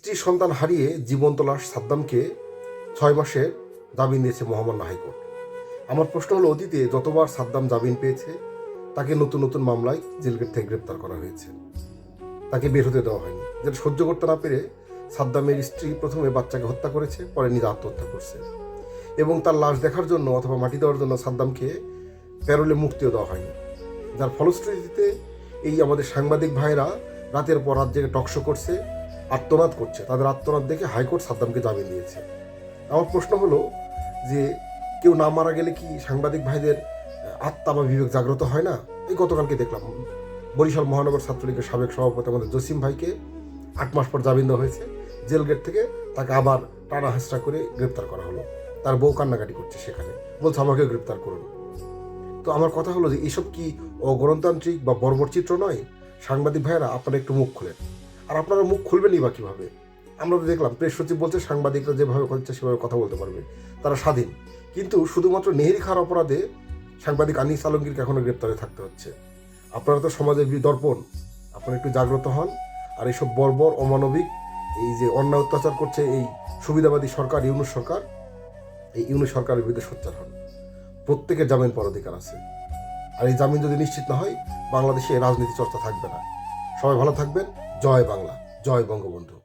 স্ত্রী সন্তান হারিয়ে জীবন্ত লাশ সাদ্দামকে 6 মাসের জামিন দিয়েছে মহামান্য হাইকোর্ট। আমার প্রশ্ন হলো, অতীতে যতবার সাদ্দাম জামিন পেয়েছে তাকে নতুন নতুন মামলায় জেলগেট থেকে গ্রেপ্তার করা হয়েছে, তাকে বের হতে দেওয়া হয়নি। যেটা সহ্য করতে না পেরে সাদ্দামের স্ত্রী প্রথমে বাচ্চাকে হত্যা করেছে, পরে নিজে আত্মহত্যা করছে, এবং তার লাশ দেখার জন্য অথবা মাটি দেওয়ার জন্য সাদ্দামকে প্যারোলে মুক্তিও দেওয়া হয়নি। যার ফলশ্রুতিতে এই আমাদের সাংবাদিক ভাইরা রাতের পর রাত জেগে টকশো করছে, আত্মনাদ করছে। তাদের আত্মনাদ দেখে হাইকোর্ট সাদ্দামকে জামিন দিয়েছে। আমার প্রশ্ন হলো যে কেউ না মারা গেলে কি সাংবাদিক ভাইদের আত্মা বা বিবেক জাগ্রত হয় না? এই গতকালকে দেখলাম বরিশাল মহানগর ছাত্রলীগের সাবেক সভাপতি আমাদের জসিম ভাইকে 8 মাস পর জামিন দেওয়া হয়েছে। জেল গেট থেকে তাকে আবার টানা হেঁচড়া করে গ্রেপ্তার করা হলো। তার বউ কান্নাকাটি করছে, সেখানে বলছে আমাকেও গ্রেপ্তার করুন। তো আমার কথা হলো যে এইসব কি অগণতান্ত্রিক বা বর্বর চিত্র নয়? সাংবাদিক ভাইয়েরা আপনারা একটু মুখ খুলেন। আর আপনারা মুখ খুলবেনই বা কীভাবে? আমরা তো দেখলাম প্রেস সচিব বলছে সাংবাদিকরা যেভাবে করছে সেভাবে কথা বলতে পারবে, তারা স্বাধীন। কিন্তু শুধুমাত্র নেহেরি খাওয়ার অপরাধে সাংবাদিক আনিস আলমগীরকে এখনো গ্রেপ্তারে থাকতে হচ্ছে। আপনারা তো সমাজের দর্পণ, আপনারা একটু জাগ্রত হন। আর এইসব বর্বর অমানবিক এই যে অন্যায় অত্যাচার করছে এই সুবিধাবাদী সরকার, ইউনূস সরকার, এই ইউনূস সরকারের বিরুদ্ধে সোচ্চার হন। প্রত্যেকের জামিন পাওয়ার অধিকার আছে। আর এই জামিন যদি নিশ্চিত না হয়, বাংলাদেশে রাজনীতি চর্চা থাকবে না। সবাই ভালো থাকবেন। জয় বাংলা, জয় বঙ্গবন্ধু।